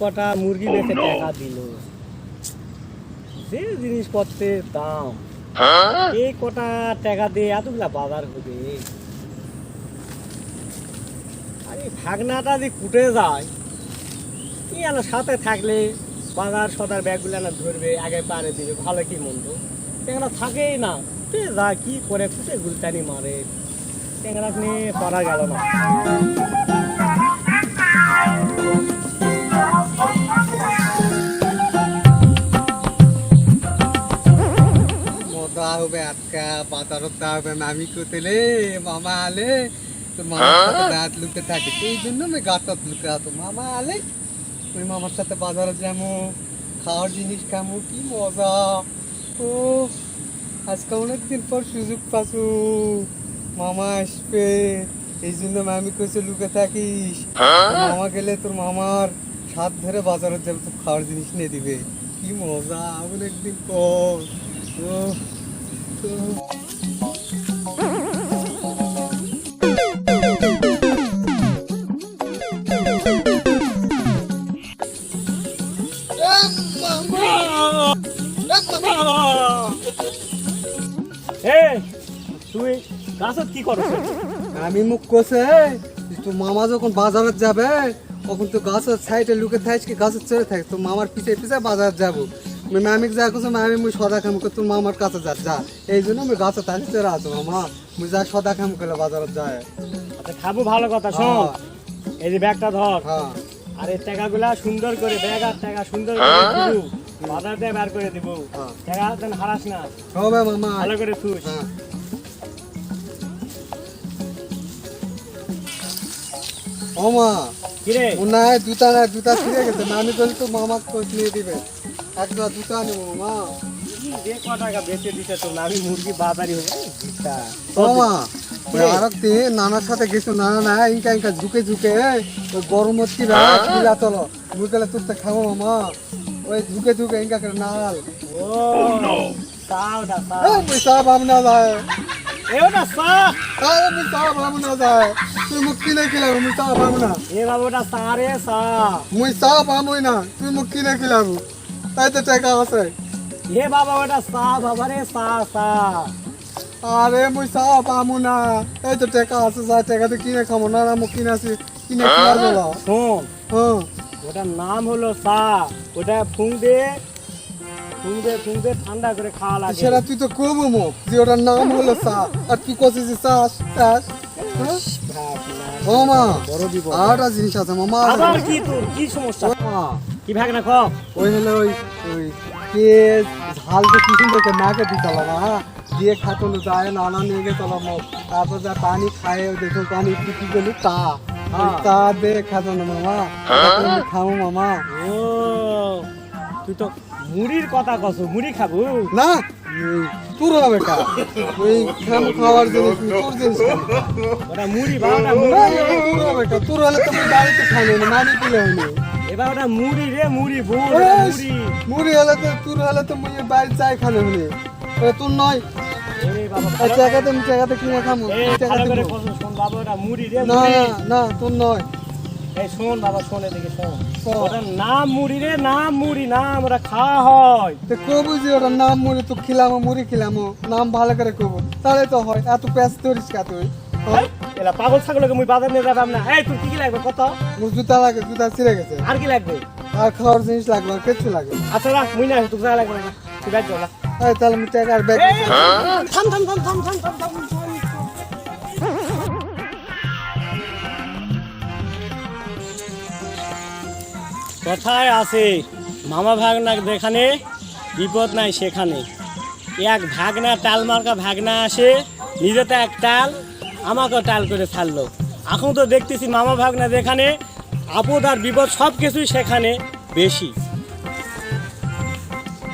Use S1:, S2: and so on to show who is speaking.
S1: কটা মুরগি বেচে টাকা দিল, যে জিনিসপত্রের দাম, এই কটা টাকা দিয়ে এতগুলা বাজার হবে। আরে ভাগনাটা যে কুটে যায়, এই আলো সাথে থাকলে বাজার সদার ব্যাগগুলো না ধরবে, আগে পারে দিবে, ভালো কি মন্দ। ট্যাংরা থাকেই না, কুটে যায় কি করে, কুটে গুলতানি মারে, ট্যাংরা নিয়ে পারা গেল না।
S2: আজকা বাজারত যাবে আমি কোতেলে মামা আলে তোর মামার সাথে রাত লুকে থাকে, এই জন্য আমি গাছত লুকে আতো। মামা আলে ওই মামার সাথে বাজারে যাবো, খাওয়ার জিনিস খামো, কি মজা। ও আজকে অনেকদিন পর সুযোগ পাচ্ছু, মামা আসবে, এই জন্য আমি কইছে লুকে থাকিস। মামা গেলে তোর মামার সাত ধরে বাজারে যাবে, তো খাওয়ার জিনিস নিয়ে দিবে, কি মজা অনেকদিন পর। ও
S1: তুই গাছত কি করছ?
S2: আমি মুখ কষে তো মামা যখন বাজারে যাবে তখন তো গাছের সাইডে লুকে থাকি, গাছের চড়ে থাকে, তো মামার পিছিয়ে পিছিয়ে বাজার যাবো। মামিক যা করছো আমি মুই সদা খাম করে তোর মামার কাছে যা, এই জন্য আমি গাছে থাকি চড়ে আছো। মামা মুই যা সদা খাম করলে বাজারে যায়।
S1: আচ্ছা খাবো, ভালো কথা। শোন, এই যে ব্যাগটা ধর,
S2: হ্যাঁ
S1: আর এই টাকাগুলা সুন্দর করে, ব্যাগ আর টাকা সুন্দর করে দিব, বাজার দিয়ে বের করে দিব, টাকা যেন হারাস না।
S2: হবে মামা,
S1: ভালো করে থুস।
S2: ও মা
S1: কিরে
S2: না জুতা ছিঁড়ে গেছে, আমি বলি তো মামা খোঁজ নিয়ে দিবে, একটা জুতা নেবো। মা
S1: যে ক টাকা বেচে দিতে তো আমি মুরগি বাজারি হবে।
S2: ও মা আর নানার সাথে গেছো, নানা না ইনকা ইনকা ঝুঁকে ঝুঁকে ওই গরম হচ্ছি না চলো মুই গেলে তুলতে খাবো। মামা ওই ঝুঁকে ঝুঁকে ইনকা করে নাল
S1: ও সাউডা
S2: পয়সা ভাবনা যায়,
S1: এওটা সা
S2: পয়সা ভাবনা যায়, তুই মুখ কিনে খেলাবো, মুই চা পাবো না।
S1: এ বাবুটা সারে সা,
S2: মুই চা পাবোই না, তুই মুখ কিনে খেলাবো, তাই তো টাকা আছে।
S1: এ বাবা ওটা সা, বাবা রে সা সা।
S2: আরে মুই চা পাবো না, এই তো টাকা আছে, যা টাকাতে কিনে খাবো না, মুখ কিনে আসি কিনে খাওয়া গেল।
S1: শোন,
S2: হ্যাঁ
S1: ওটার নাম হলো সা, ওটা ফুং দে ঠান্ডা করে খাওয়া লাগে।
S2: সেটা তুই তো কবো মুখ যে ওটার নাম হলো চা, আর তুই কছিস চাষ চাষ। ও মা
S1: বড় বিপদ।
S2: আরেকটা জিনিস আছে মামা,
S1: আবার কি তোর কি সমস্যা?
S2: মা
S1: কি ভাগ না খ?
S2: ওই হলো ওই ওই কে ঝাল তো কি সুন্দর করে নাকে দিতালাম, হ্যাঁ দিয়ে খাতলো যায়, নানা নিয়ে গেছিলাম, তারপর যা পানি খায় দেখো পানি কি গেলি তা তা দে খাতো না মামা, খাবো মামা।
S1: ও তুই তো মুড়ির কথা কস, মুড়ি খাবো
S2: না তোর হবে কা ওই খাওয়ার জিনিস তোর জিনিস
S1: ওটা মুড়ি, বাবাটা মুড়ি।
S2: তোর হবে কা, তোর হলে তুমি বাড়িতে খাবে না, মানি তুলে হয়নি।
S1: এবার ওটা মুড়ি রে, মুড়ি বোন, মুড়ি
S2: মুড়ি হলে তো তোর হলে তো মুই বাড়ি চাই খানে হলে তোর নয়।
S1: এই বাবা
S2: জায়গাতে কিনে খামো,
S1: এই ভালো করে কস, শোন বাবা ওটা মুড়ি রে,
S2: না
S1: মুড়ি।
S2: না তোর নয়।
S1: এই শোন বাবা, শোন এদিকে শোন, ওটার নাম মুড়ি রে, নাম মুড়ি, নাম ওটা খাওয়া হয়।
S2: তো কবু যে ওটার নাম মুড়ি, তো খিলামো মুড়ি খিলামো, নাম ভালো করে কবু, তাহলে তো হয়। এত প্যাঁচ ধরিস কা তুই?
S1: এলা পাগল ছাগলকে মুই বাজার নিয়ে যাবাম না। এই তোর কি কি লাগবে কত?
S2: মোর জুতা লাগে, জুতা ছিঁড়ে গেছে,
S1: আর কি লাগবে?
S2: আর খাওয়ার জিনিস লাগবে, আর কিছু লাগবে।
S1: আচ্ছা রাখ, মুই না তোর যা লাগবে না, তুই ব্যাগ ধর।
S2: এই তাহলে আমি টাকা আর ব্যাগ
S1: থাম থাম থাম থাম থাম থাম থাম। কথায় আছে মামা ভাগনা যেখানে বিপদ নাই সেখানে। এক ভাগনা টাল মার্কা ভাগনা আসে, নিজে তো এক টাল, আমাকেও টাল করে ছাড়লো। এখন তো দেখতেছি মামা ভাগনা যেখানে আপদ আর বিপদ সব কিছুই সেখানে বেশি।